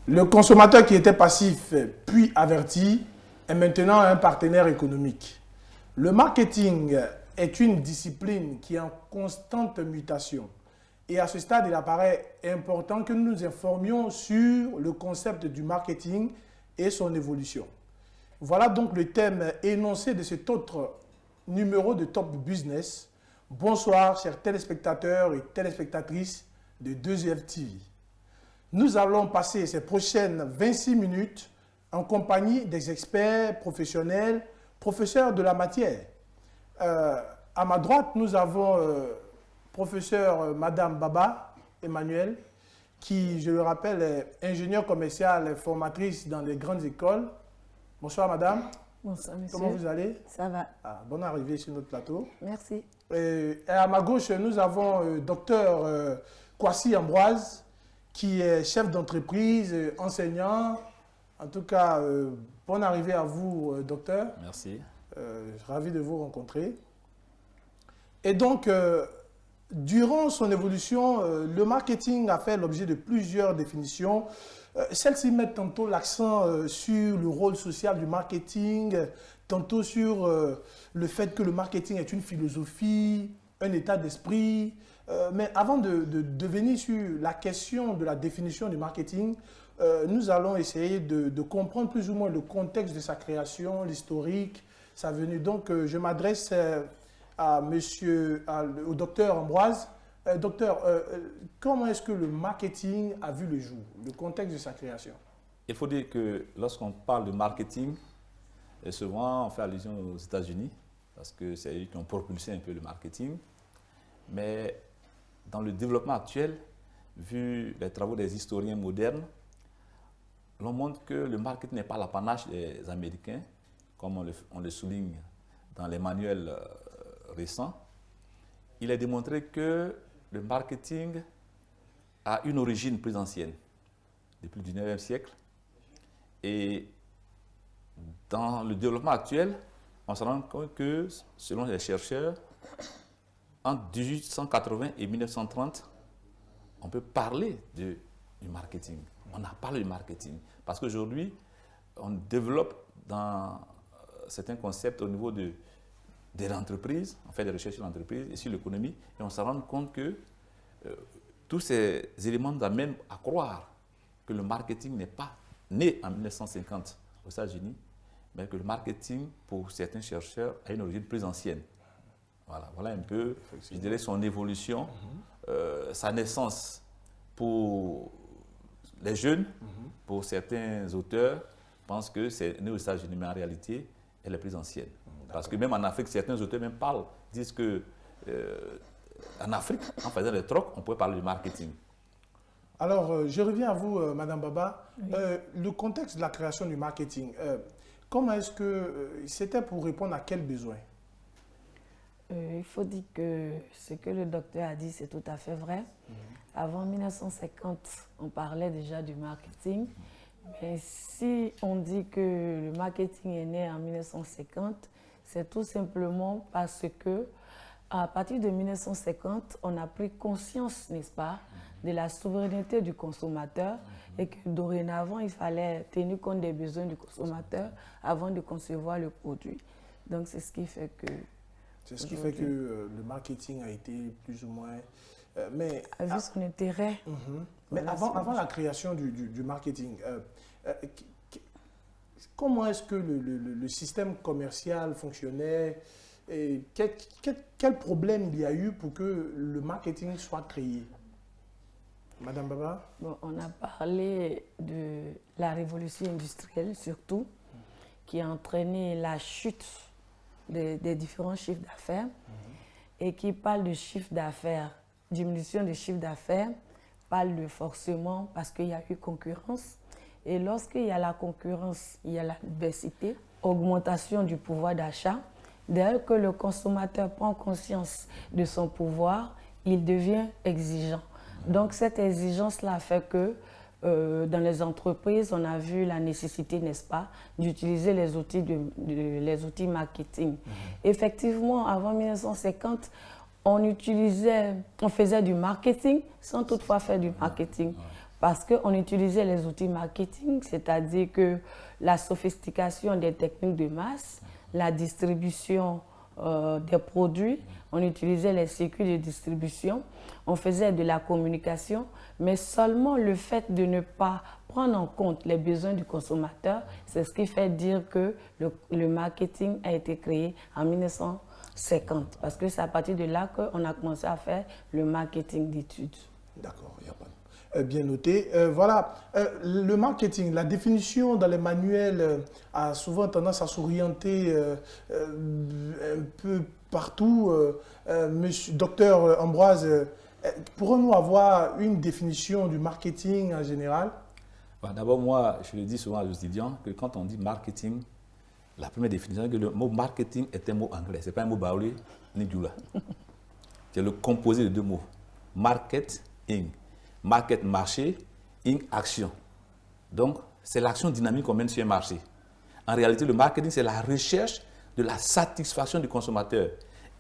Le consommateur qui était passif puis averti est maintenant un partenaire économique. Le marketing est une discipline qui est en constante mutation. Et à ce stade, il apparaît important que nous nous informions sur le concept du marketing et son évolution. Voilà donc le thème énoncé de cet autre numéro de Top Business. Bonsoir, chers téléspectateurs et téléspectatrices de 2F TV. Nous allons passer ces prochaines 26 minutes en compagnie des experts professionnels, professeurs de la matière. À ma droite, nous avons professeur Madame Baba Emmanuel, qui, je le rappelle, est ingénieure commerciale, formatrice dans les grandes écoles. Bonsoir Madame. Bonsoir Monsieur. Comment vous allez? Ça va. Bonne arrivée sur notre plateau. Merci. Et à ma gauche, nous avons docteur Kwasi Ambroise, qui est chef d'entreprise, enseignant. En tout cas, bonne arrivée à vous, docteur. Merci. Ravi de vous rencontrer. Et donc, durant son évolution, le marketing a fait l'objet de plusieurs définitions. Celles-ci mettent tantôt l'accent sur le rôle social du marketing, tantôt sur le fait que le marketing est une philosophie, un état d'esprit. Mais avant de venir sur la question de la définition du marketing, nous allons essayer de comprendre plus ou moins le contexte de sa création, l'historique, sa venue. Donc, je m'adresse au docteur Ambroise. Docteur, comment est-ce que le marketing a vu le jour, le contexte de sa création? Il faut dire que lorsqu'on parle de marketing, souvent on fait allusion aux États-Unis, parce que c'est eux qui ont propulsé un peu le marketing. Mais dans le développement actuel, vu les travaux des historiens modernes, l'on montre que le marketing n'est pas l'apanage des Américains, comme on le souligne dans les manuels récents. Il est démontré que le marketing a une origine plus ancienne, depuis le 19e siècle. Et dans le développement actuel, on se rend compte que, selon les chercheurs, entre 1880 et 1930, on peut parler du marketing. On a parlé du marketing. Parce qu'aujourd'hui, on développe dans certains concepts au niveau de l'entreprise, on fait des recherches sur l'entreprise et sur l'économie, et on se rend compte que tous ces éléments nous amènent à croire que le marketing n'est pas né en 1950 aux États-Unis, mais que le marketing, pour certains chercheurs, a une origine plus ancienne. Voilà un peu, je dirais, son évolution, sa naissance pour les jeunes, pour certains auteurs, pensent que c'est né aux États-Unis, mais en réalité, elle est plus ancienne. Parce que même en Afrique, certains auteurs même disent que en Afrique, en faisant des trocs, on pouvait parler du marketing. Alors, je reviens à vous, Madame Baba. Oui. Le contexte de la création du marketing, comment est-ce que c'était pour répondre à quel besoin? Il faut dire que ce que le docteur a dit, c'est tout à fait vrai. Avant 1950, on parlait déjà du marketing. Mais si on dit que le marketing est né en 1950, c'est tout simplement parce que à partir de 1950, on a pris conscience, n'est-ce pas, de la souveraineté du consommateur et que dorénavant, il fallait tenir compte des besoins du consommateur avant de concevoir le produit. Donc, c'est ce qui fait que... C'est ce qui fait que le marketing a été plus ou moins... a vu son intérêt. Mais avant la création du marketing, comment est-ce que le système commercial fonctionnait? Et quel problème il y a eu pour que le marketing soit créé? Madame Baba? Bon, on a parlé de la révolution industrielle surtout, qui a entraîné la chute des différents chiffres d'affaires et qui parle de chiffre d'affaires, diminution du chiffre d'affaires, parle de forcément parce qu'il y a eu concurrence. Et lorsqu'il y a la concurrence, il y a la diversité, augmentation du pouvoir d'achat. Dès que le consommateur prend conscience de son pouvoir, il devient exigeant. Donc cette exigence-là fait que dans les entreprises, on a vu la nécessité, n'est-ce pas, d'utiliser les outils marketing. Effectivement, avant 1950, on faisait du marketing sans toutefois faire du marketing. Parce qu'on utilisait les outils marketing, c'est-à-dire que la sophistication des techniques de masse, la distribution des produits, on utilisait les circuits de distribution, on faisait de la communication, mais seulement le fait de ne pas prendre en compte les besoins du consommateur, c'est ce qui fait dire que le marketing a été créé en 1950, parce que c'est à partir de là qu'on a commencé à faire le marketing d'études. D'accord, il n'y a pas de... bien noté. Voilà, le marketing, la définition dans les manuels a souvent tendance à s'orienter un peu partout. Monsieur, docteur Ambroise, pourrons-nous avoir une définition du marketing en général? D'abord, moi, je le dis souvent aux étudiants que quand on dit marketing, la première définition est que le mot marketing est un mot anglais. Ce n'est pas un mot baoulé ni djoula. C'est le composé de deux mots. Market, ing. Market, marché, ing, action. Donc, c'est l'action dynamique qu'on mène sur un marché. En réalité, le marketing, c'est la recherche de la satisfaction du consommateur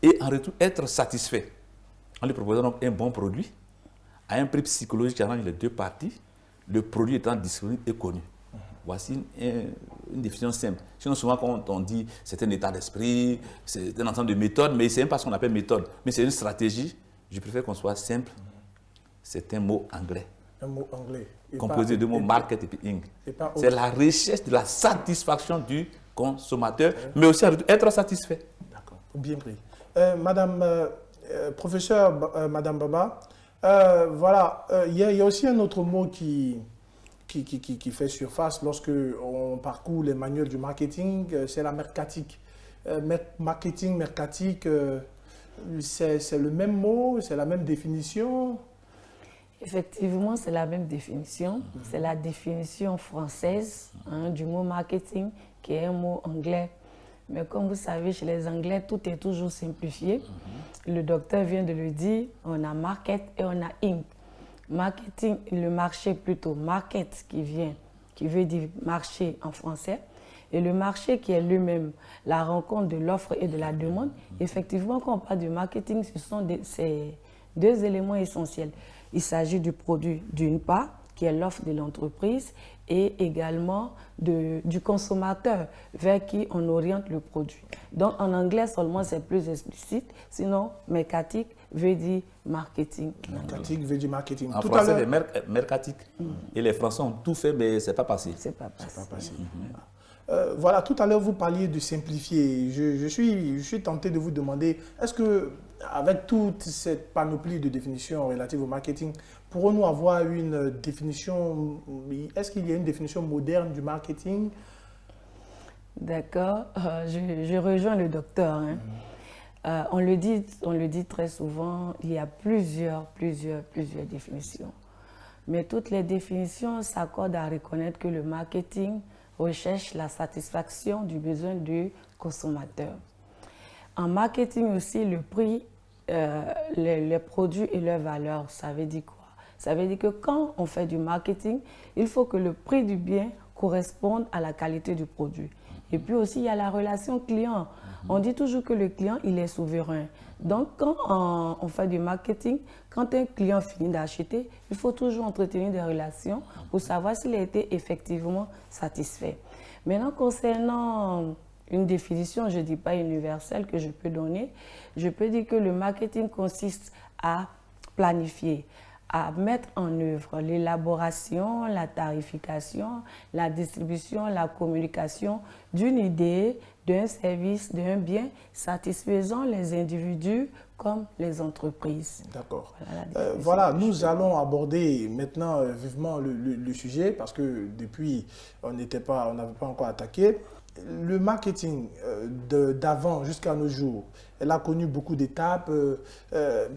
et en retour être satisfait. En lui proposant donc un bon produit à un prix psychologique qui arrange les deux parties, le produit étant disponible et connu. Voici une définition simple. Sinon, souvent, quand on dit c'est un état d'esprit, c'est un ensemble de méthodes, mais ce n'est pas ce qu'on appelle méthode, mais c'est une stratégie. Je préfère qu'on soit simple. C'est un mot anglais. Un mot anglais. Composé de mots market et ing. C'est la recherche de la satisfaction du consommateur, mais aussi être satisfait. D'accord, bien pris. Madame, professeur, Madame Baba, voilà, il y a aussi un autre mot qui fait surface lorsque on parcourt les manuels du marketing, c'est la mercatique. Marketing, mercatique, c'est le même mot, c'est la même définition? Effectivement, c'est la même définition. C'est la définition française du mot marketing, qui est un mot anglais. Mais comme vous savez, chez les Anglais, tout est toujours simplifié. Le docteur vient de le dire, on a market et on a ing. Marketing, le marché plutôt, market qui veut dire marché en français. Et le marché qui est lui-même la rencontre de l'offre et de la demande. Effectivement, quand on parle de marketing, ce sont ces deux éléments essentiels. Il s'agit du produit d'une part, qui est l'offre de l'entreprise, et également du consommateur vers qui on oriente le produit. Donc en anglais seulement c'est plus explicite, sinon mercatique veut dire marketing. Mercatique veut dire marketing. En français c'est mercatique. Et les Français ont tout fait, mais ce n'est pas passé. C'est pas passé. Voilà, tout à l'heure vous parliez de simplifier. Je suis tenté de vous demander, est-ce que avec toute cette panoplie de définitions relatives au marketing, pourrons-nous avoir une définition, est-ce qu'il y a une définition moderne du marketing? D'accord, je rejoins le docteur. On le dit très souvent, il y a plusieurs définitions. Mais toutes les définitions s'accordent à reconnaître que le marketing recherche la satisfaction du besoin du consommateur. En marketing aussi, le prix, les produits et leurs valeurs, ça veut dire quoi? Ça veut dire que quand on fait du marketing, il faut que le prix du bien corresponde à la qualité du produit. Et puis aussi, il y a la relation client. On dit toujours que le client, il est souverain. Donc, quand on fait du marketing, quand un client finit d'acheter, il faut toujours entretenir des relations pour savoir s'il a été effectivement satisfait. Maintenant, concernant une définition, je ne dis pas universelle, que je peux donner, je peux dire que le marketing consiste à planifier, à mettre en œuvre l'élaboration, la tarification, la distribution, la communication d'une idée, d'un service, d'un bien satisfaisant les individus comme les entreprises. D'accord. Voilà, nous allons aborder maintenant vivement le sujet parce que depuis, on n'avait pas encore attaqué. Le marketing d'avant jusqu'à nos jours, elle a connu beaucoup d'étapes.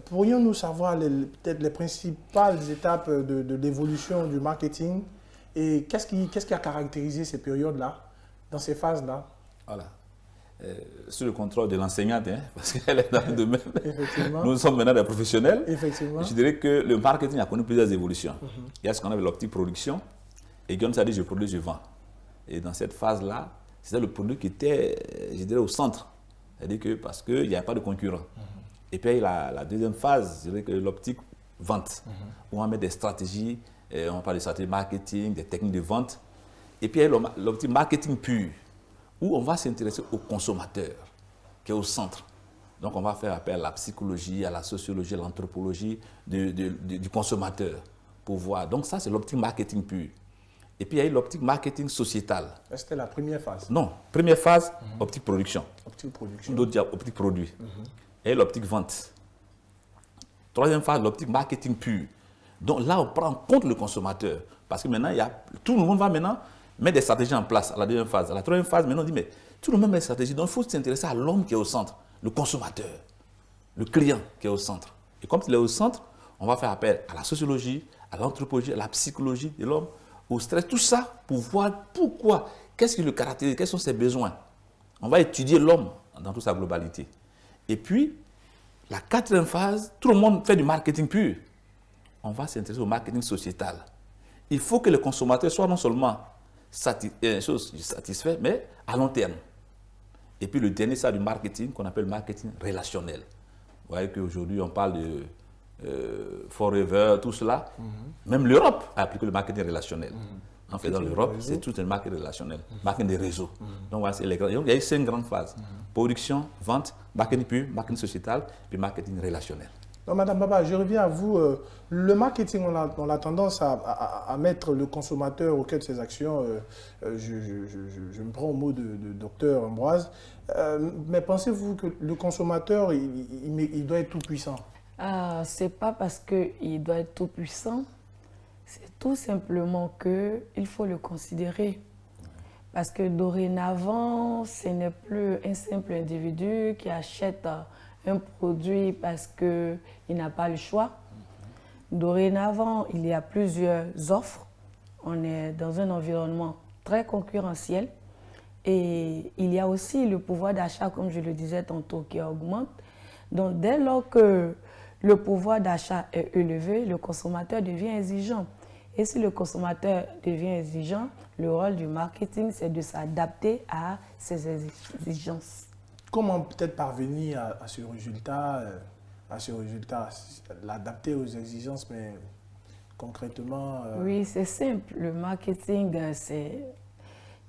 Pourrions-nous savoir peut-être les principales étapes de l'évolution du marketing et qu'est-ce qui a caractérisé ces périodes-là, dans ces phases-là? Voilà. Sous le contrôle de l'enseignante, parce qu'elle est dans le domaine. Effectivement. Nous sommes maintenant des professionnels. Effectivement. Je dirais que le marketing a connu plusieurs évolutions. Il y a ce qu'on appelle l'optique production. Et Guillaume s'est dit, je produis, je vends. Et dans cette phase-là, c'était le produit qui était, je dirais, au centre. C'est-à-dire que parce qu'il n'y avait pas de concurrent. Et puis la deuxième phase, je dirais que l'optique vente, où on met des stratégies, on parle de stratégie marketing, des techniques de vente. Et puis il y a l'optique marketing pur, où on va s'intéresser au consommateur, qui est au centre. Donc on va faire appel à la psychologie, à la sociologie, à l'anthropologie du consommateur pour voir. Donc ça, c'est l'optique marketing pur. Et puis il y a eu l'optique marketing sociétal. C'était la première phase. Non, première phase, optique production. Optique production. D'autres disent optique produit. Et l'optique vente. Troisième phase, l'optique marketing pur. Donc là, on prend en compte le consommateur. Parce que maintenant, tout le monde va maintenant mettre des stratégies en place à la deuxième phase. À la troisième phase, maintenant, on dit, mais tout le monde met des stratégies. Donc il faut s'intéresser à l'homme qui est au centre, le consommateur, le client qui est au centre. Et comme il est au centre, on va faire appel à la sociologie, à l'anthropologie, à la psychologie de l'homme, au stress, tout ça pour voir pourquoi, qu'est-ce qui le caractérise, quels sont ses besoins. On va étudier l'homme dans toute sa globalité. Et puis, la quatrième phase, tout le monde fait du marketing pur. On va s'intéresser au marketing sociétal. Il faut que le consommateur soit non seulement satisfait, mais à long terme. Et puis le dernier, c'est du marketing qu'on appelle marketing relationnel. Vous voyez qu'aujourd'hui, on parle de Forever, tout cela. Même l'Europe a appliqué le marketing relationnel. En fait, dans l'Europe, c'est tout un marketing relationnel, marketing des réseaux. Donc, voilà, il y a eu 5 grandes phases. Production, vente, marketing pur, marketing sociétal, puis marketing relationnel. Donc, Madame Baba, je reviens à vous. Le marketing, on a tendance à mettre le consommateur au cœur de ses actions. Je me prends au mot de docteur Ambroise. Mais pensez-vous que le consommateur, il doit être tout puissant? Ce n'est pas parce qu'il doit être tout puissant, c'est tout simplement qu'il faut le considérer. Parce que dorénavant, ce n'est plus un simple individu qui achète un produit parce qu'il n'a pas le choix. Dorénavant, il y a plusieurs offres. On est dans un environnement très concurrentiel. Et il y a aussi le pouvoir d'achat, comme je le disais tantôt, qui augmente. Donc, dès lors que le pouvoir d'achat est élevé, le consommateur devient exigeant. Et si le consommateur devient exigeant, le rôle du marketing, c'est de s'adapter à ces exigences. Comment peut-être parvenir à ce résultat, l'adapter aux exigences, mais concrètement... Oui, c'est simple. Le marketing,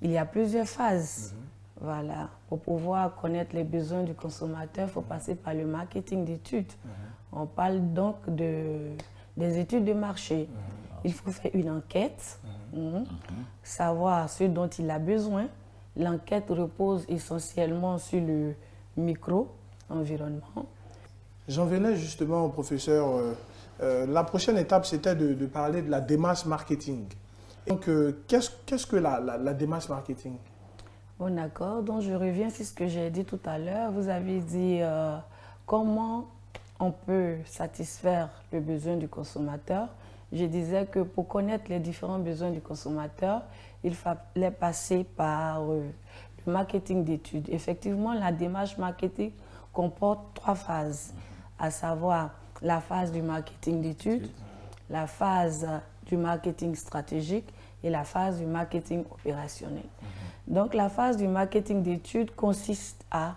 il y a plusieurs phases. Voilà. Pour pouvoir connaître les besoins du consommateur, il faut passer par le marketing d'études. On parle donc des études de marché. Il faut faire une enquête, savoir ce dont il a besoin. L'enquête repose essentiellement sur le micro-environnement. J'en venais justement au professeur. La prochaine étape, c'était de parler de la démarche marketing. Donc, qu'est-ce que la démarche marketing? Bon, d'accord. Donc, je reviens sur ce que j'ai dit tout à l'heure. Vous avez dit comment on peut satisfaire le besoin du consommateur. Je disais que pour connaître les différents besoins du consommateur, il fallait passer par le marketing d'études. Effectivement, la démarche marketing comporte 3 phases, à savoir la phase du marketing d'études, la phase du marketing stratégique et la phase du marketing opérationnel. Donc, la phase du marketing d'études consiste à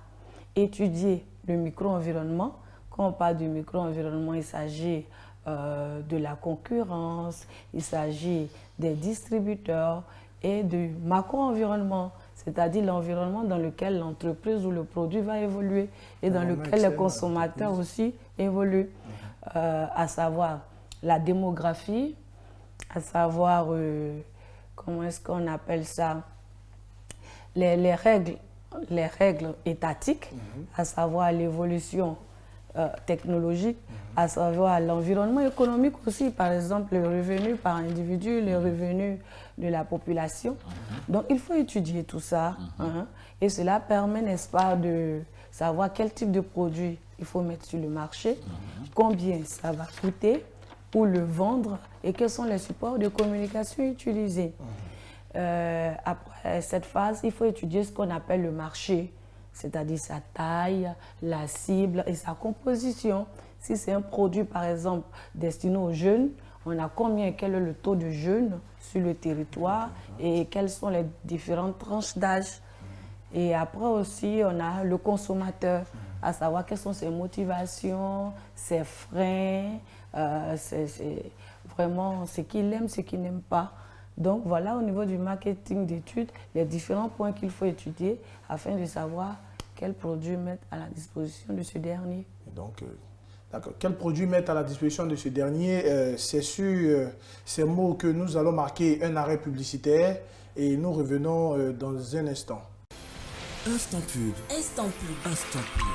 étudier le micro-environnement. Quand on parle du micro-environnement, il s'agit de la concurrence, il s'agit des distributeurs et du macro-environnement, c'est-à-dire l'environnement dans lequel l'entreprise ou le produit va évoluer et dans lequel les consommateurs aussi évoluent, à savoir la démographie, à savoir, comment est-ce qu'on appelle ça, les règles étatiques, à savoir l'évolution technologique, à savoir l'environnement économique aussi, par exemple les revenus par individu, les revenus de la population. Donc il faut étudier tout ça, et cela permet, n'est-ce pas, de savoir quel type de produit il faut mettre sur le marché, combien ça va coûter, où le vendre et quels sont les supports de communication utilisés. Après cette phase, il faut étudier ce qu'on appelle le marché, c'est-à-dire sa taille, la cible et sa composition. Si c'est un produit, par exemple, destiné aux jeunes, on a quel est le taux de jeunes sur le territoire et quelles sont les différentes tranches d'âge. Et après aussi, on a le consommateur, à savoir quelles sont ses motivations, ses freins, c'est vraiment ce qu'il aime, ce qu'il n'aime pas. Donc voilà, au niveau du marketing d'études, les différents points qu'il faut étudier afin de savoir quels produits mettre à la disposition de ce dernier. Donc, d'accord. Quels produits mettre à la disposition de ce dernier? C'est sur ces mots que nous allons marquer un arrêt publicitaire et nous revenons dans un instant. Instant pub. Instant pub. Instant pub.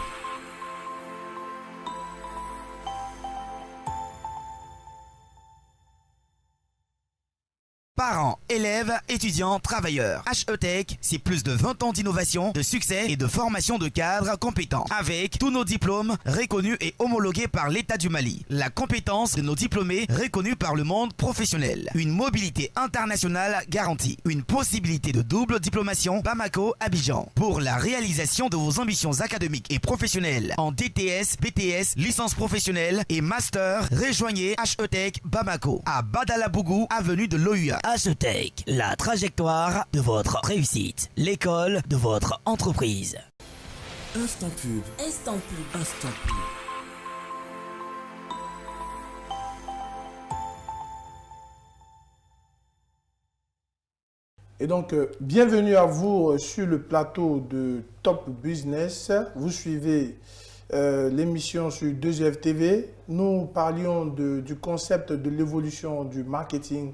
Parents, élèves, étudiants, travailleurs. HETech, c'est plus de 20 ans d'innovation, de succès et de formation de cadres compétents. Avec tous nos diplômes reconnus et homologués par l'État du Mali. La compétence de nos diplômés reconnus par le monde professionnel. Une mobilité internationale garantie. Une possibilité de double diplomation Bamako-Abidjan. Pour la réalisation de vos ambitions académiques et professionnelles en DTS, BTS, licence professionnelle et master, rejoignez HETech Bamako à Badalabougou, avenue de l'OUA. HETech, la trajectoire de votre réussite, l'école de votre entreprise. Instant pub. Instant pub. Instant pub. Et donc, bienvenue à vous sur le plateau de Top Business. Vous suivez l'émission sur 2FTV. Nous parlions du concept de l'évolution du marketing.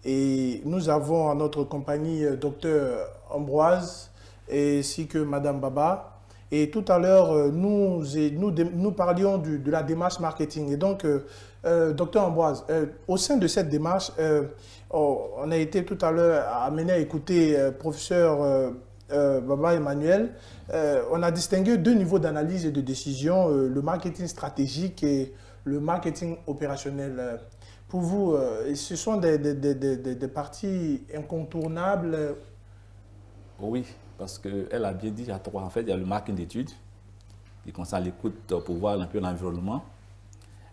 Et nous avons à notre compagnie Dr Ambroise ainsi que Madame Baba. Et tout à l'heure, nous parlions de la démarche marketing. Et donc, Dr Ambroise, au sein de cette démarche, on a été tout à l'heure amené à écouter professeur Baba Emmanuel. On a distingué deux niveaux d'analyse et de décision, le marketing stratégique et le marketing opérationnel. Pour vous, ce sont des parties incontournables? Oui, parce qu'elle a bien dit, il y a trois. En fait, il y a le marketing d'études, qui concerne l'écoute pour voir un peu l'environnement.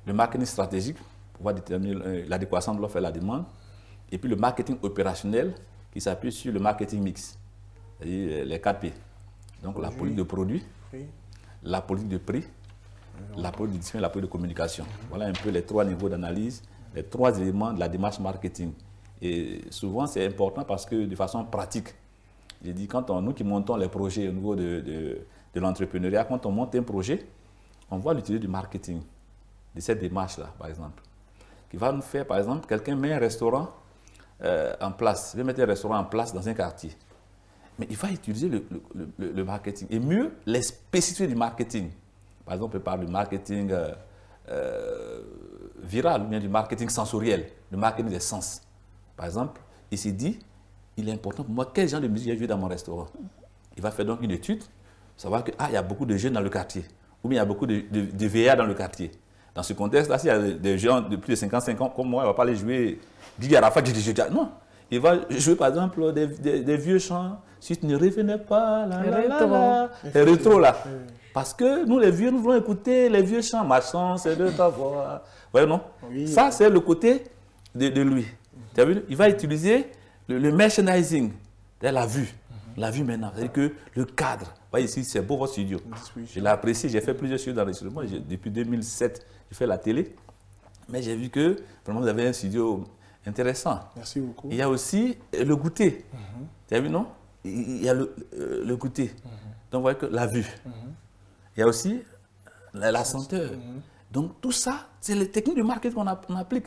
Le marketing stratégique, pour voir déterminer l'adéquation de l'offre et la demande. Et puis le marketing opérationnel, qui s'appuie sur le marketing mix, c'est-à-dire les 4P. Donc la politique de produit, la politique de prix, la politique de distribution et la politique de communication. Voilà un peu les trois niveaux d'analyse, les trois éléments de la démarche marketing. Et souvent, c'est important parce que de façon pratique, j'ai dit, quand nous qui montons les projets au niveau de l'entrepreneuriat, quand on monte un projet, on voit l'utilité du marketing, de cette démarche-là, par exemple. Qui va nous faire, par exemple, quelqu'un met un restaurant en place, il veut mettre un restaurant en place dans un quartier. Mais il va utiliser le marketing. Et mieux, les spécificités du marketing. Par exemple, on parle du marketing viral, ou bien du marketing sensoriel, du marketing des sens. Par exemple, il s'est dit, il est important pour moi, quel genre de musique j'ai joué dans mon restaurant. Il va faire donc une étude, savoir qu'il y a beaucoup de jeunes dans le quartier, ou bien il y a beaucoup de VA dans le quartier. Dans ce contexte-là, s'il y a des gens de plus de 55 ans comme moi, il ne va pas aller jouer Guy Arafat, non. Il va jouer par exemple des vieux chants, si tu ne revenais pas, les rétro là. Parce que nous les vieux, nous voulons écouter les vieux chants, ma chance c'est de t'avoir. Ouais, non? Oui. Ça, c'est le côté de lui. Tu as vu? Il va utiliser le merchandising, la vue. La vue maintenant, c'est-à-dire que le cadre. Vous voyez ici, c'est beau votre studio. Je l'ai apprécié, j'ai fait plusieurs studios d'enregistrement. Depuis 2007, j'ai fait la télé. Mais j'ai vu que vraiment vous avez un studio intéressant. Merci beaucoup. Il y a aussi le goûter. Tu as vu, non? Il y a le goûter. Donc, vous voyez que la vue. Il y a aussi la senteur. Donc, tout ça, c'est les techniques de marketing qu'on applique.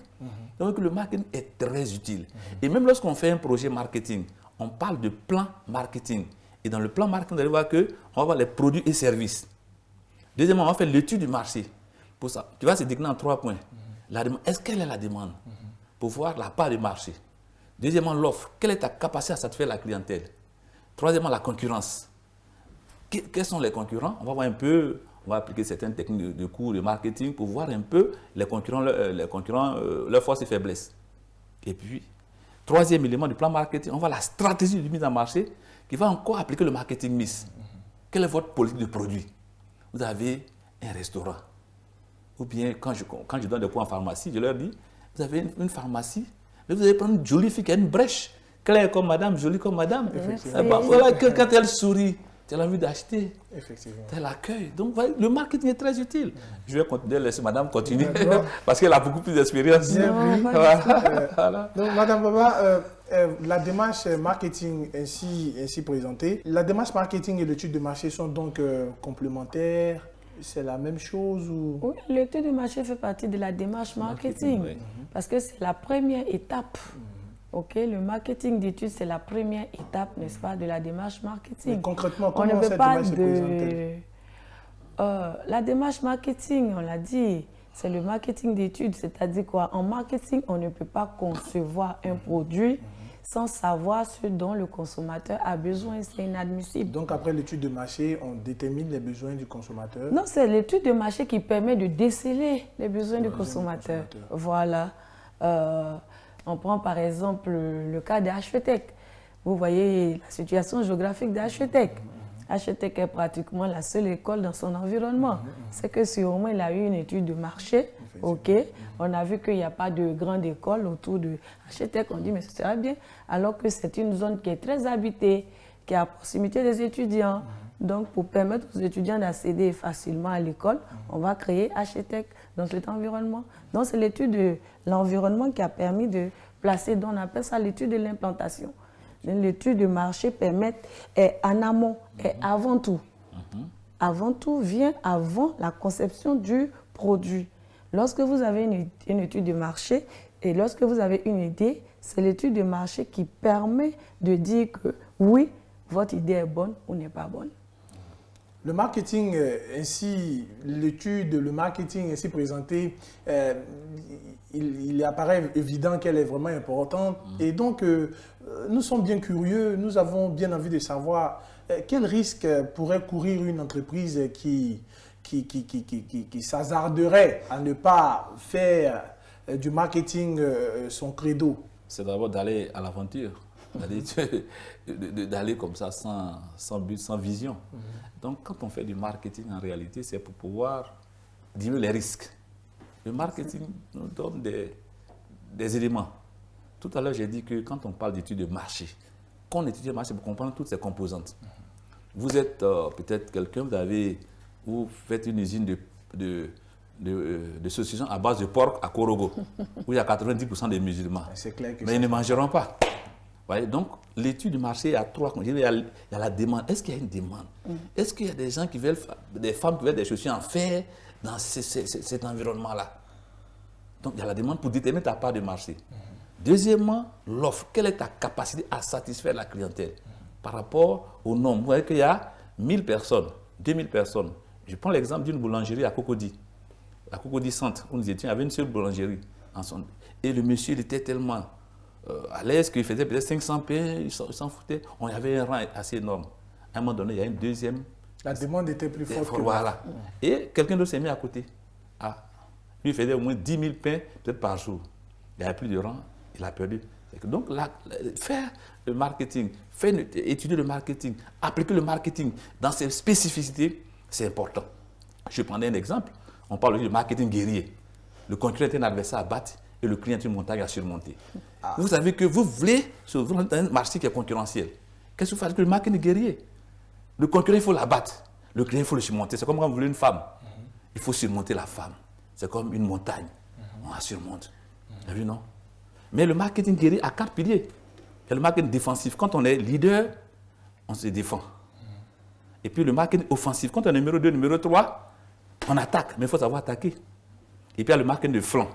Donc, le marketing est très utile. Et même lorsqu'on fait un projet marketing, on parle de plan marketing. Et dans le plan marketing, vous allez voir qu'on va voir les produits et services. Deuxièmement, on va faire l'étude du marché. Pour ça, tu vas se décliner en 3 points. Est-ce qu'elle est la demande? Pour voir la part du marché. Deuxièmement, l'offre. Quelle est ta capacité à satisfaire la clientèle? Troisièmement, la concurrence. Quels sont les concurrents? On va voir un peu, on va appliquer certaines techniques de cours de marketing pour voir un peu les concurrents, leurs forces et faiblesses. Et puis, troisième élément du plan marketing, on voit la stratégie de mise en marché qui va encore appliquer le marketing mix. Quelle est votre politique de produit? Vous avez un restaurant. Ou bien, quand je donne des cours en pharmacie, je leur dis, vous avez une pharmacie, mais vous allez prendre une jolie fille qui a une brèche, claire comme madame, jolie comme madame. Voilà, quand elle sourit, tu as envie d'acheter. Effectivement. Tu as l'accueil. Donc, le marketing est très utile. Je vais continuer, laisser madame continuer, parce qu'elle a beaucoup plus d'expérience. Voilà. Donc, madame Baba, la démarche marketing ainsi présentée, la démarche marketing et l'étude de marché sont donc complémentaires. C'est la même chose ou... Oui, l'étude de marché fait partie de la démarche marketing, parce que c'est la première étape. Ok, le marketing d'études, c'est la première étape, n'est-ce pas, de la démarche marketing. Mais concrètement, comment cette démarche se présente-t-elle? La démarche marketing, on l'a dit, c'est le marketing d'études, c'est-à-dire quoi? En marketing, on ne peut pas concevoir un produit sans savoir ce dont le consommateur a besoin, c'est inadmissible. Donc après l'étude de marché, on détermine les besoins du consommateur? Non, c'est l'étude de marché qui permet de déceler les besoins du consommateur. Voilà. On prend par exemple le cas d'HETEC. Vous voyez la situation géographique d'HETEC. HETEC est pratiquement la seule école dans son environnement. C'est que sûrement il a eu une étude de marché. Ok, on a vu qu'il n'y a pas de grande école autour de HETEC. On dit mais ce serait bien. Alors que c'est une zone qui est très habitée, qui est à proximité des étudiants. Donc pour permettre aux étudiants d'accéder facilement à l'école, on va créer HETEC dans cet environnement. Donc c'est l'étude de l'environnement qui a permis de placer, on appelle ça l'étude de l'implantation. L'étude de marché permet, est en amont, est avant tout. Avant tout vient avant la conception du produit. Lorsque vous avez une étude de marché et lorsque vous avez une idée, c'est l'étude de marché qui permet de dire que oui, votre idée est bonne ou n'est pas bonne. Le marketing le marketing ainsi présenté, il apparaît évident qu'elle est vraiment importante. Et donc, nous sommes bien curieux, nous avons bien envie de savoir quel risque pourrait courir une entreprise qui s'hasarderait à ne pas faire du marketing son credo. C'est d'abord d'aller à l'aventure, d'aller comme ça sans but, sans vision. Donc quand on fait du marketing, en réalité, c'est pour pouvoir diminuer les risques. Le marketing nous donne des éléments. Tout à l'heure, j'ai dit que quand on parle d'études de marché, quand on étudie le marché, pour comprendre toutes ces composantes. Vous êtes peut-être quelqu'un, vous faites une usine de saucisson à base de porc à Korogo, où il y a 90% des musulmans. C'est clair que mais ils ne mangeront pas. Voyez, donc, l'étude du marché, il y a trois. Il y a la demande. Est-ce qu'il y a une demande? Est-ce qu'il y a des gens qui veulent, des femmes qui veulent des chaussures en fer dans cet environnement-là? Donc, il y a la demande pour déterminer ta part de marché. Deuxièmement, l'offre. Quelle est ta capacité à satisfaire la clientèle par rapport au nombre? Vous voyez qu'il y a 1000 personnes, 2000 personnes. Je prends l'exemple d'une boulangerie à Cocody. À Cocody Centre, où nous étions, il y avait une seule boulangerie. Et le monsieur, il était tellement à l'aise qu'il faisait peut-être 500 pains, il s'en foutait. On avait un rang assez énorme. À un moment donné, il y a une deuxième. La demande était plus forte que voilà. Et quelqu'un d'autre s'est mis à côté. Lui, il faisait au moins 10 000 pains, peut-être par jour. Il n'y avait plus de rang, il a perdu. Donc, faire le marketing, étudier le marketing, appliquer le marketing dans ses spécificités, c'est important. Je prendrai un exemple. On parle du marketing guerrier. Le concurrent est un adversaire à battre et le client est une montagne à surmonter. Vous savez que vous voulez dans un marché qui est concurrentiel. Qu'est-ce que vous faites? Le marketing guerrier. Le concurrent, il faut l'abattre. Le client, il faut le surmonter. C'est comme quand vous voulez une femme. Il faut surmonter la femme. C'est comme une montagne. On la surmonte. Vous avez vu, non? Mais le marketing guerrier a 4 piliers. Il y a le marketing défensif. Quand on est leader, on se défend. Et puis le marketing offensif. Quand on est numéro 2, numéro 3, on attaque. Mais il faut savoir attaquer. Et puis il y a le marketing de flanc.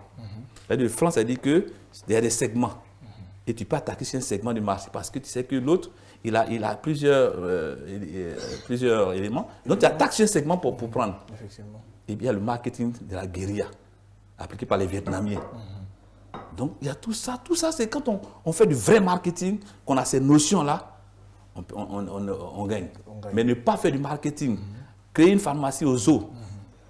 Le flanc, ça veut dire qu'il y a des segments. Et tu peux attaquer sur un segment du marché parce que tu sais que l'autre, il a plusieurs éléments. Donc tu attaques sur un segment pour prendre. Effectivement. Et puis il y a le marketing de la guérilla, appliqué par les Vietnamiens. Donc il y a tout ça. Tout ça, c'est quand on fait du vrai marketing, qu'on a ces notions-là, on gagne. Mais ne pas faire du marketing, créer une pharmacie aux eaux,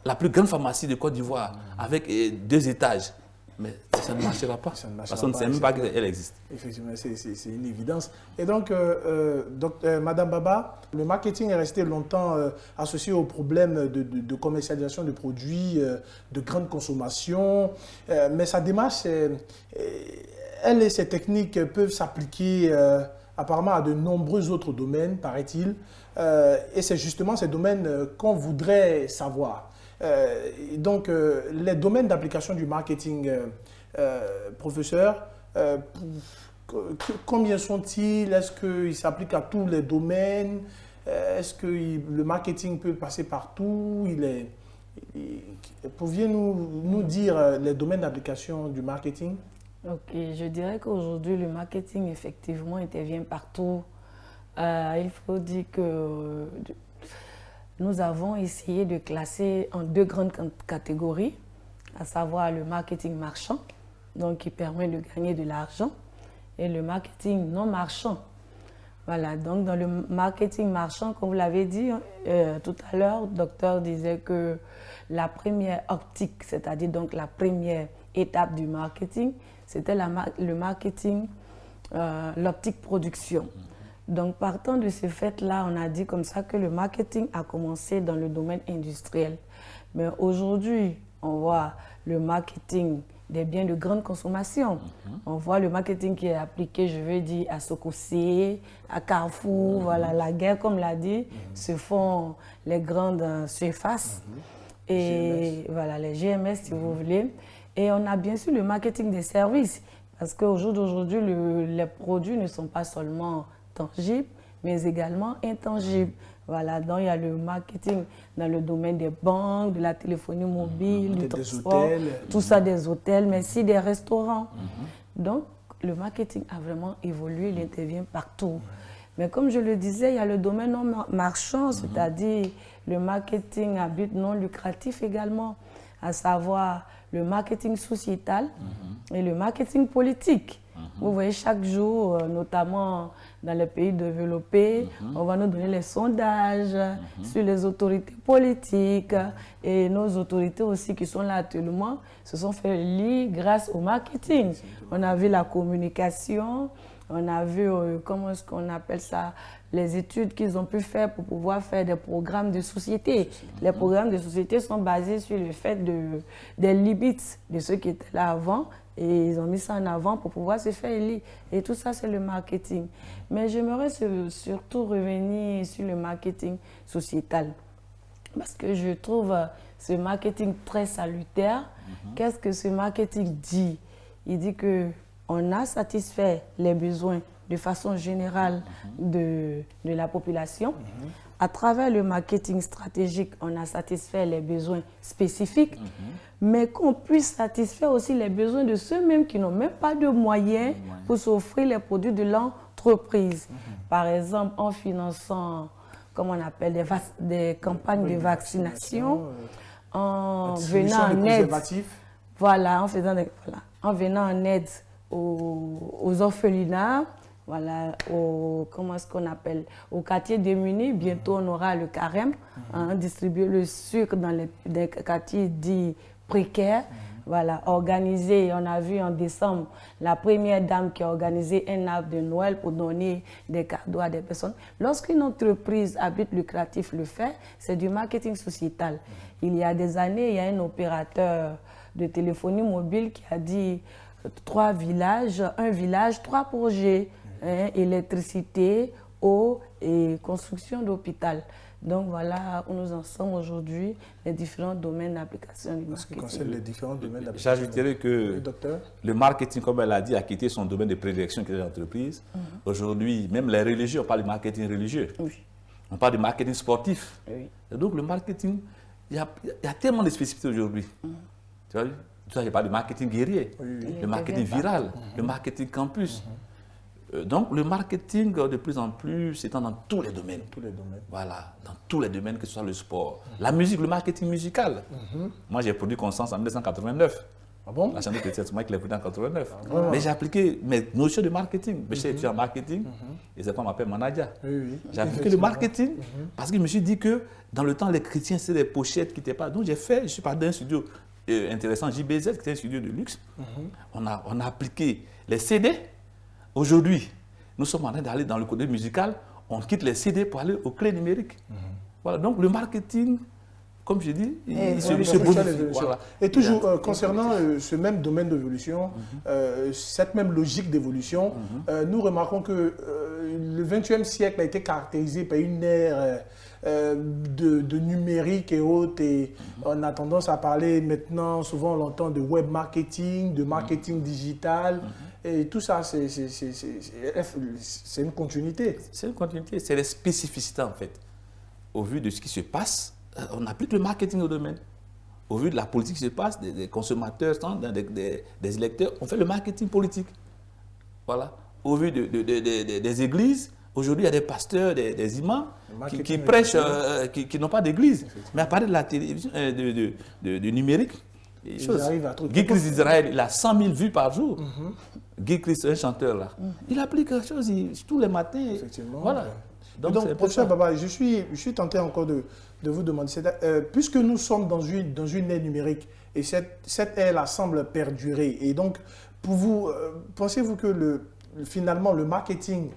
la plus grande pharmacie de Côte d'Ivoire, avec 2 étages. Mais ça ne marchera pas. Parce qu'on ne sait même pas qu'elle existe. Effectivement, c'est une évidence. Et donc, Madame Baba, le marketing est resté longtemps associé au problème de commercialisation de produits de grande consommation. Mais sa démarche, elle et ses techniques peuvent s'appliquer apparemment à de nombreux autres domaines, paraît-il. Et c'est justement ces domaines qu'on voudrait savoir. Donc, les domaines d'application du marketing, professeur, combien sont-ils? Est-ce qu'ils s'appliquent à tous les domaines? Est-ce que le marketing peut passer partout? Pouviez-vous nous dire les domaines d'application du marketing? Ok, je dirais qu'aujourd'hui, le marketing, effectivement, intervient partout. Il faut dire que nous avons essayé de classer en 2 grandes catégories, à savoir le marketing marchand, donc qui permet de gagner de l'argent, et le marketing non marchand. Voilà, donc dans le marketing marchand, comme vous l'avez dit tout à l'heure, le docteur disait que la première optique, c'est-à-dire donc la première étape du marketing, c'était le marketing, l'optique production. Donc partant de ce fait-là, on a dit comme ça que le marketing a commencé dans le domaine industriel. Mais aujourd'hui, on voit le marketing des biens de grande consommation. On voit le marketing qui est appliqué, je veux dire, à Sococé, à Carrefour, voilà, la guerre, comme l'a dit, se font les grandes surfaces. Et GMS. Voilà, les GMS, si vous voulez. Et on a bien sûr le marketing des services, parce qu'au jour d'aujourd'hui, les produits ne sont pas seulement tangibles, mais également intangibles. Voilà, donc il y a le marketing dans le domaine des banques, de la téléphonie mobile, du transport, tout ça, des hôtels, mais aussi des restaurants. Donc, le marketing a vraiment évolué, il intervient partout. Mais comme je le disais, il y a le domaine non marchand, c'est-à-dire le marketing à but non lucratif également, à savoir le marketing sociétal et le marketing politique. Vous voyez, chaque jour, notamment dans les pays développés, on va nous donner les sondages sur les autorités politiques et nos autorités aussi qui sont là actuellement se sont fait lire grâce au marketing. On a vu la communication, on a vu, comment est-ce qu'on appelle ça, les études qu'ils ont pu faire pour pouvoir faire des programmes de société. Les programmes de société sont basés sur le fait des limites de ceux qui étaient là avant. Et ils ont mis ça en avant pour pouvoir se faire élire. Et tout ça, c'est le marketing. Mais j'aimerais surtout revenir sur le marketing sociétal. Parce que je trouve ce marketing très salutaire. Qu'est-ce que ce marketing dit? Il dit qu'on a satisfait les besoins de façon générale de la population. À travers le marketing stratégique, on a satisfait les besoins spécifiques, mais qu'on puisse satisfaire aussi les besoins de ceux-mêmes qui n'ont même pas de moyens pour s'offrir les produits de l'entreprise. Par exemple, en finançant, comme on appelle, des campagnes de vaccination, en venant en aide, voilà, en venant en aide aux orphelinats, voilà, comment est-ce qu'on appelle, au quartier démunis. Bientôt, on aura le carême, distribuer le sucre dans les quartiers dits précaires. Voilà, organisé, on a vu en décembre la première dame qui a organisé un arbre de Noël pour donner des cadeaux à des personnes. Lorsqu'une entreprise à but lucratif le fait, c'est du marketing sociétal. Il y a des années, il y a un opérateur de téléphonie mobile qui a dit 3 villages, 1 village, 3 projets. Électricité, eau et construction d'hôpital. Donc voilà où nous en sommes aujourd'hui, les différents domaines d'application du marketing. Ce qui concerne les différents domaines d'application. J'ajouterais que le marketing, comme elle a dit, a quitté son domaine de prédilection qui est l'entreprise. Aujourd'hui, même les religieux, on parle de marketing religieux. On parle de marketing sportif. Et donc le marketing, il y a tellement de spécificités aujourd'hui. Tu vois, je parle de marketing guerrier, le marketing viral, le marketing campus. Donc, le marketing, de plus en plus, s'étend dans tous les domaines. Voilà, dans tous les domaines, que ce soit le sport. La musique, le marketing musical. Moi, j'ai produit Constance en 1989. Ah bon? La chanson c'est moi qui l'ai produit en 1989. Mais j'ai appliqué mes notions de marketing. Je suis étudiant en marketing et c'est quoi on m'appelle Manadia. J'ai appliqué le marketing parce que je me suis dit que dans le temps, les chrétiens, c'est des pochettes qui n'étaient pas. Donc, je suis parti d'un studio intéressant, JBZ, qui était un studio de luxe. On a appliqué les CD. Aujourd'hui, nous sommes en train d'aller dans le côté musical, on quitte les CD pour aller aux clés numériques. Voilà, donc le marketing, comme je dis, il se modifie. Voilà. Et toujours concernant ce même domaine d'évolution, cette même logique d'évolution, nous remarquons que le 20e siècle a été caractérisé par une ère de numérique et autres. Et on a tendance à parler maintenant, souvent on l'entend, de web marketing, de marketing digital. Et tout ça, c'est une continuité. C'est une continuité, c'est les spécificités en fait. Au vu de ce qui se passe, on applique le marketing au domaine. Au vu de la politique qui se passe, des consommateurs, des électeurs, on fait le marketing politique. Voilà. Au vu des églises, aujourd'hui, il y a des pasteurs, des imams qui prêchent, qui n'ont pas d'église. Mais à partir de la télévision, du numérique, Guy Chris d'Israël, il a 100 000 vues par jour. Guy Chris, un chanteur là. Il applique quelque chose tous les matins. Effectivement. Voilà. Donc professeur Baba, je suis tenté encore de vous demander, puisque nous sommes dans une ère numérique et cette ère-là semble perdurer, et donc pour vous, pensez-vous que finalement le marketing,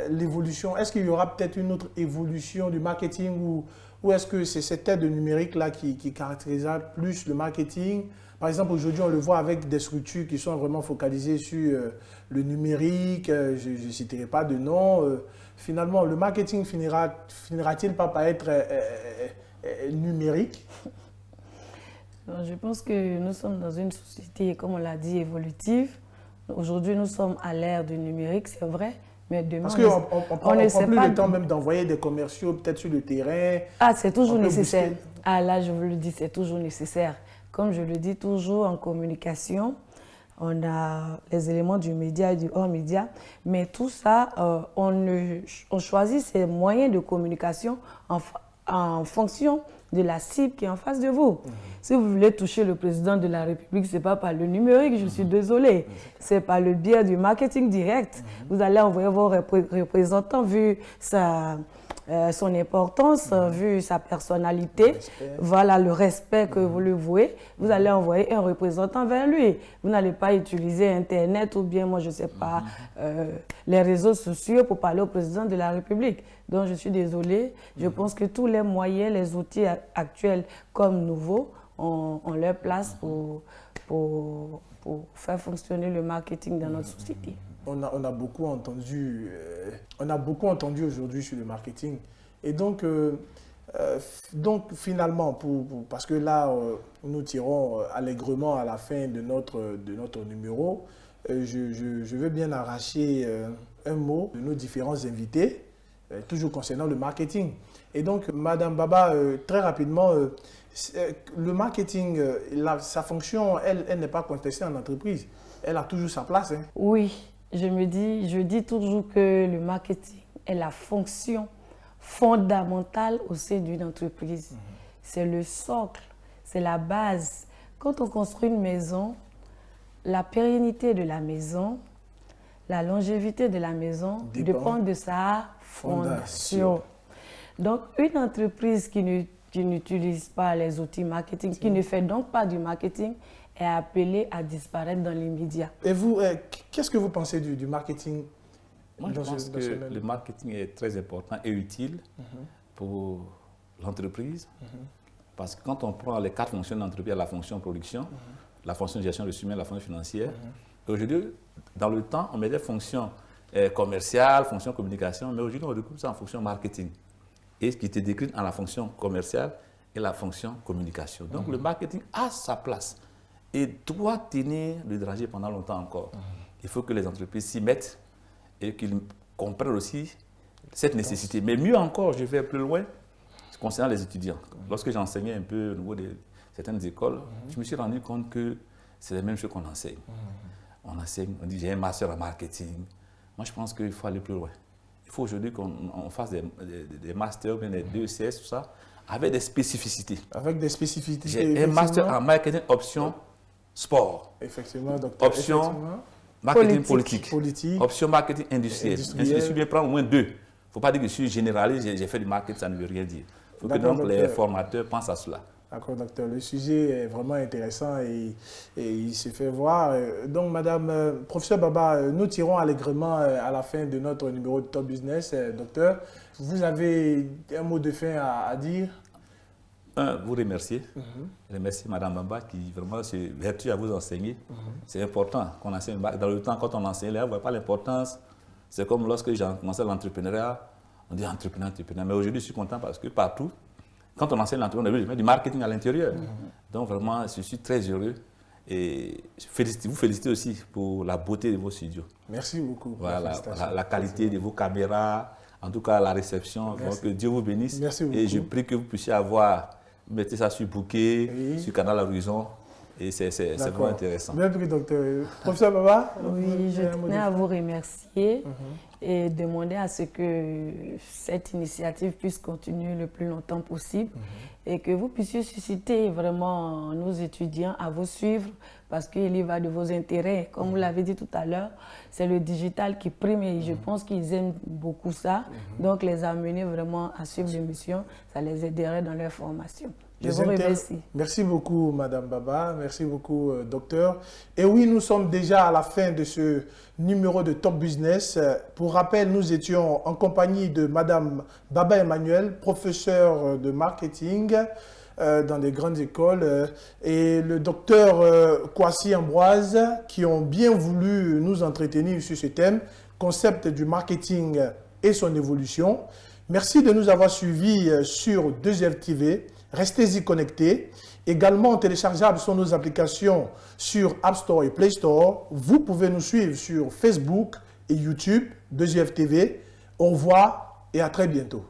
l'évolution, est-ce qu'il y aura peut-être une autre évolution du marketing ou est-ce que c'est cette ère de numérique-là qui caractérisera plus le marketing? Par exemple, aujourd'hui, on le voit avec des structures qui sont vraiment focalisées sur le numérique, je ne citerai pas de nom. Finalement, le marketing finira-t-il pas par être numérique? Je pense que nous sommes dans une société, comme on l'a dit, évolutive. Aujourd'hui, nous sommes à l'ère du numérique, c'est vrai. Mais demain, parce qu'on prend plus le temps même d'envoyer des commerciaux peut-être sur le terrain. Ah, c'est toujours nécessaire. Ah, là, je vous le dis, c'est toujours nécessaire. Comme je le dis toujours en communication, on a les éléments du média et du hors-média, mais tout ça, on choisit ces moyens de communication en fonction de la cible qui est en face de vous. Si vous voulez toucher le président de la République, ce n'est pas par le numérique, je suis désolée. C'est par le biais du marketing direct. Vous allez envoyer vos représentants, vu son importance, vu sa personnalité, voilà le respect que vous lui vouez, vous allez envoyer un représentant vers lui. Vous n'allez pas utiliser Internet ou bien, moi je ne sais pas, les réseaux sociaux pour parler au président de la République. Donc je suis désolée, je pense que tous les moyens, les outils actuels comme nouveaux, ont leur place pour faire fonctionner le marketing dans notre société. On a beaucoup entendu aujourd'hui sur le marketing. Et donc finalement, parce que là, nous tirons allègrement à la fin de notre numéro, je veux bien arracher un mot de nos différents invités, toujours concernant le marketing. Et donc, Madame Baba, très rapidement, le marketing, sa fonction, elle n'est pas contestée en entreprise. Elle a toujours sa place. Hein. Oui. Je dis toujours que le marketing est la fonction fondamentale au sein d'une entreprise. C'est le socle, c'est la base. Quand on construit une maison, la pérennité de la maison, la longévité de la maison dépend de sa fondation. Donc, une entreprise qui n'utilise pas les outils marketing, qui ne fait donc pas du marketing, est appelé à disparaître dans l'immédiat. Et vous, qu'est-ce que vous pensez du marketing? Moi, je pense que le marketing est très important et utile pour l'entreprise. Parce que quand on prend les 4 fonctions de l'entreprise, il y a la fonction production, la fonction de gestion de ressources humaines, la fonction financière. Aujourd'hui, dans le temps, on met des fonctions commerciales, fonctions communication, mais aujourd'hui, on recoupe ça en fonction marketing. Et ce qui était décrit en la fonction commerciale et la fonction communication. Donc, le marketing a sa place et doit tenir le dragé pendant longtemps encore. Il faut que les entreprises s'y mettent et qu'ils comprennent aussi cette nécessité. Mais mieux encore, je vais plus loin, concernant les étudiants. Lorsque j'enseignais un peu au niveau de certaines écoles, je me suis rendu compte que c'est la même chose qu'on enseigne. On enseigne, on dit j'ai un master en marketing. Moi, je pense qu'il faut aller plus loin. Il faut aujourd'hui qu'on fasse des masters, bien des 2CS, tout ça, avec des spécificités. Avec des spécificités. J'ai un master en marketing option sport. Effectivement, docteur. Option marketing politique. Option marketing industriel. Ainsi de suite, bien prendre au moins 2. Il ne faut pas dire que je suis généraliste, j'ai fait du marketing, ça ne veut rien dire. Il faut que donc les formateurs pensent à cela. D'accord, docteur. Le sujet est vraiment intéressant et il se fait voir. Donc, Madame, professeur Baba, nous tirons allègrement à la fin de notre numéro de Top Business. Docteur, vous avez un mot de fin à dire? Vous remercier. Remercier Madame Baba qui vraiment se vertue à vous enseigner. C'est important qu'on enseigne. Dans le temps, quand on enseigne, on ne voit pas l'importance C'est comme lorsque j'ai commencé l'entrepreneuriat, on dit entrepreneur. Mais aujourd'hui, je suis content parce que partout, quand on enseigne l'entrepreneuriat, on met du marketing à l'intérieur. Donc vraiment, je suis très heureux. Et vous félicitez aussi pour la beauté de vos studios. Merci beaucoup. Voilà, la qualité de vos caméras, en tout cas la réception. Donc Dieu vous bénisse. Merci beaucoup. Et je prie que vous puissiez mettez ça sur Bouquet, sur Canal Horizon. Et c'est vraiment intéressant. Bien pris, docteur. Professeur Baba? Oui, je tenais à vous remercier et demander à ce que cette initiative puisse continuer le plus longtemps possible et que vous puissiez susciter vraiment nos étudiants à vous suivre parce qu'il y va de vos intérêts. Comme vous l'avez dit tout à l'heure, c'est le digital qui prime et je pense qu'ils aiment beaucoup ça. Donc, les amener vraiment à suivre l'émission, ça les aiderait dans leur formation. Je vous remercie. Merci beaucoup, Madame Baba. Merci beaucoup, docteur. Et oui, nous sommes déjà à la fin de ce numéro de Top Business. Pour rappel, nous étions en compagnie de Madame Baba Emmanuel, professeure de marketing dans des grandes écoles, et le docteur Kwasi Ambroise, qui ont bien voulu nous entretenir sur ce thème, concept du marketing et son évolution. Merci de nous avoir suivis sur 2F TV. Restez-y connectés. Également téléchargeables sont nos applications sur App Store et Play Store. Vous pouvez nous suivre sur Facebook et YouTube, 2F TV. Au revoir et à très bientôt.